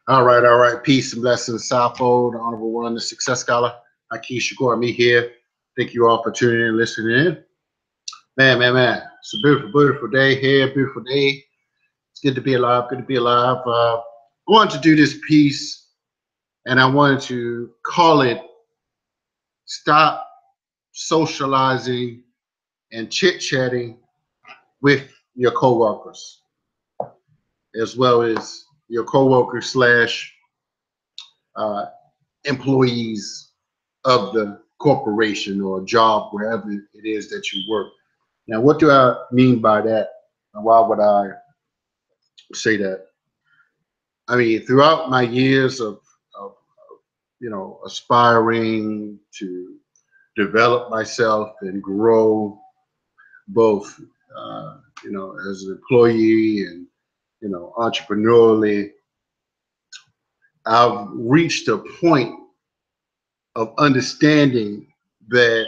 All right. Peace and blessings, Southfold, the Honorable One, the Success Scholar. Aki Shakur, me here. Thank you all for tuning in and listening in. Man. It's a beautiful, beautiful day here, beautiful day. It's good to be alive, good to be alive. I wanted to do this piece and I wanted to call it Stop Socializing and Chit-Chatting with Your Coworkers, as well as your coworkers slash uh, employees of the corporation or job, wherever it is that you work. Now, what do I mean by that? And why would I say that? I mean, throughout my years of aspiring to develop myself and grow both, as an employee and, entrepreneurially, I've reached a point of understanding that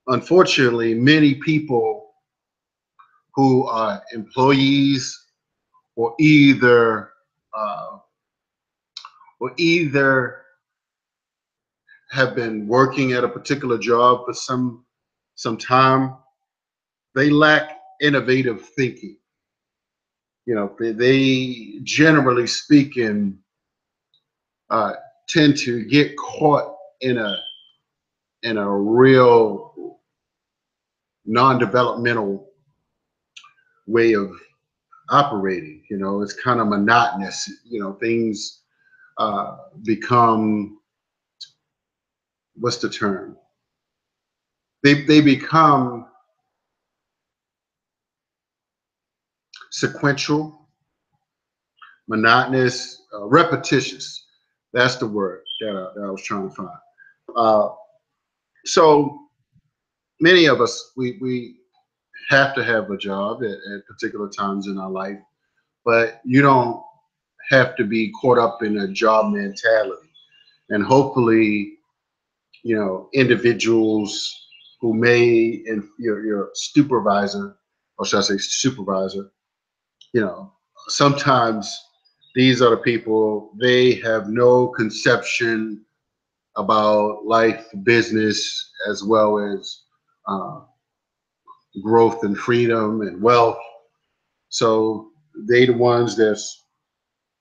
unfortunately many people who are employees or uh, either have been working at a particular job for some time, they lack innovative thinking. They generally speaking uh, tend to get caught in a real non-developmental way of operating. It's kind of monotonous. Things become, what's the term? They become sequential, monotonous, repetitious. That's the word that I was trying to find. Uh, so many of us, we have to have a job at particular times in our life, but you don't have to be caught up in a job mentality. And hopefully, individuals who may, and your supervisor, or should I say supervisor, you know, sometimes these are the people, they have no conception about life, business, as well as uh, growth and freedom and wealth. So they the ones that's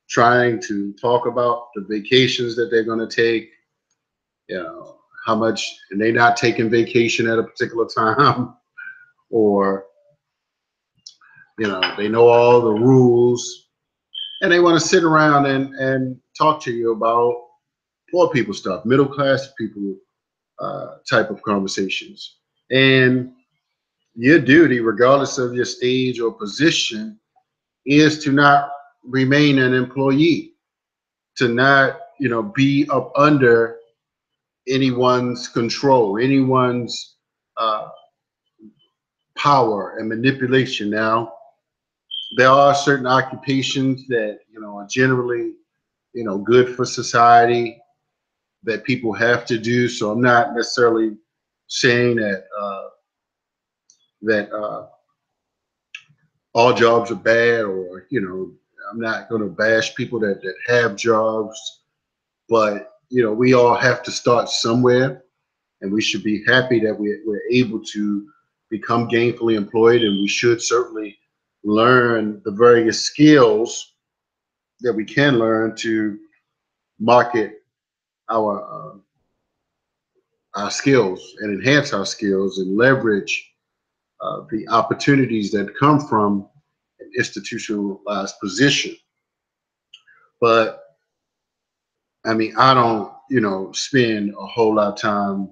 trying to talk about the vacations that they're going to take, how much, and they're not taking vacation at a particular time, or, they know all the rules, and they want to sit around and talk to you about poor people stuff, middle class people type of conversations. And your duty, regardless of your stage or position, is to not remain an employee, to not, be up under anyone's control, anyone's uh, power and manipulation. Now, there are certain occupations that, are generally, good for society that people have to do. So I'm not necessarily saying that all jobs are bad, or I'm not going to bash people that have jobs, but we all have to start somewhere, and we should be happy that we're able to become gainfully employed, and we should certainly learn the various skills that we can learn to market our our skills and enhance our skills and leverage the opportunities that come from an institutionalized position. But I mean, I don't, spend a whole lot of time,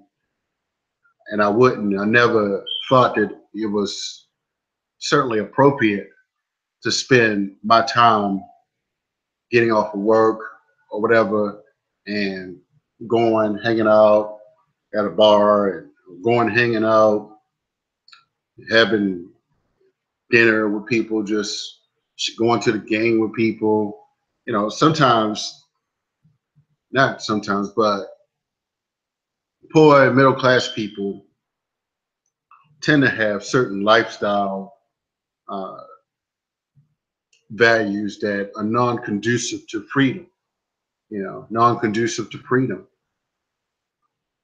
and I never thought that it was certainly appropriate to spend my time getting off of work or whatever and going, hanging out at a bar, and going, hanging out, having dinner with people, just going to the game with people. Sometimes, not sometimes, but poor and middle class people tend to have certain lifestyle uh, values that are non conducive to freedom. non-conducive to freedom.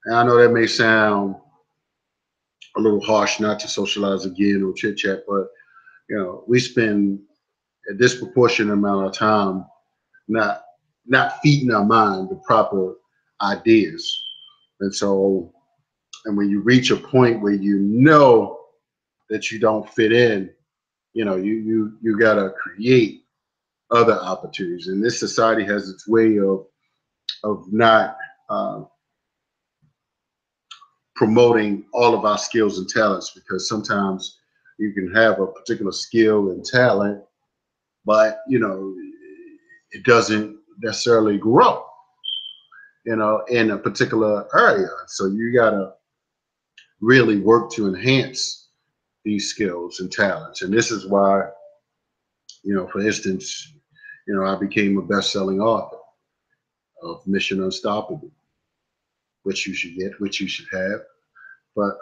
And I know that may sound a little harsh not to socialize again or chit chat, but we spend a disproportionate amount of time not not feeding our mind the proper ideas. And so, and when you reach a point where you know that you don't fit in, you gotta create other opportunities. And this society has its way of not uh, promoting all of our skills and talents, because sometimes you can have a particular skill and talent, but it doesn't necessarily grow, in a particular area. So you gotta really work to enhance these skills and talents. And this is why, for instance, I became a best-selling author of Mission Unstoppable, which you should get, which you should have. But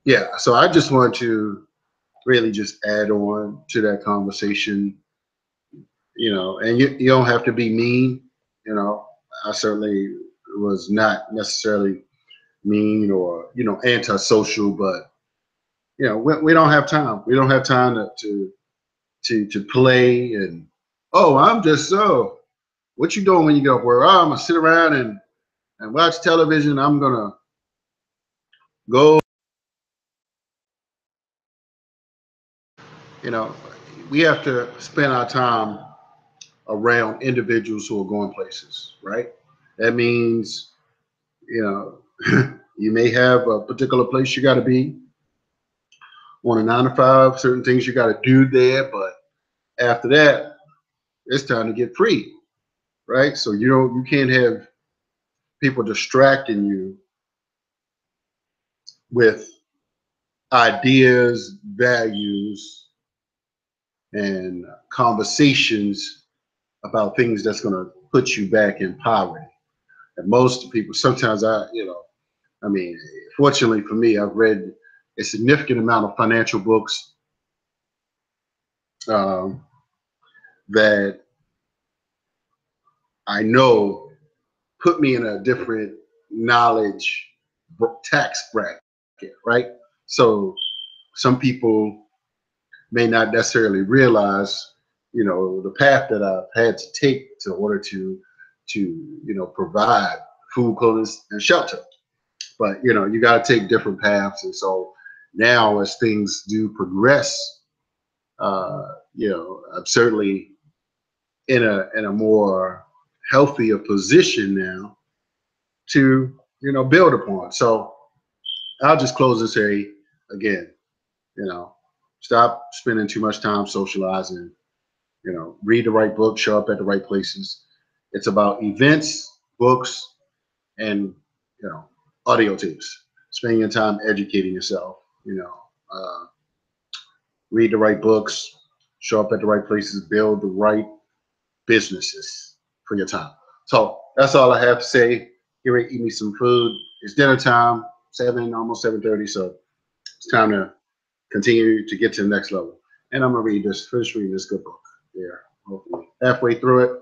yeah, so I just want to really just add on to that conversation, and you don't have to be mean. You know, I certainly was not necessarily mean or, antisocial, but, we don't have time. We don't have time to play and, oh, I'm just so. What you doing when you get off work? Oh, I'm gonna sit around and watch television. I'm gonna go. You know, we have to spend our time around individuals who are going places, right? That means, you know, you may have a particular place you got to be on a 9 to 5, certain things you got to do there, but after that, it's time to get free, right? So you can't have people distracting you with ideas, values, and conversations about things that's going to put you back in poverty. And most people, sometimes I mean, fortunately for me, I've read a significant amount of financial books um, that I know put me in a different knowledge tax bracket, right? So some people may not necessarily realize, the path that I've had to take to order to provide food, clothing, and shelter. But you got to take different paths, and so now as things do progress, I'm certainly in a more healthier position now to build upon. So I'll just close and say again, you know, stop spending too much time socializing. Read the right book, show up at the right places. It's about events, books, and audio tapes. Spending your time educating yourself. Uh, read the right books, show up at the right places, build the right businesses for your time. So that's all I have to say. Get ready to eat me some food. It's dinner time, 7, almost 7:30. So it's time to continue to get to the next level. And I'm gonna finish reading this good book. There, hopefully halfway through it.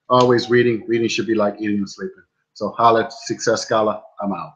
Always reading. Reading should be like eating and sleeping. So holla at Success Scholar. I'm out.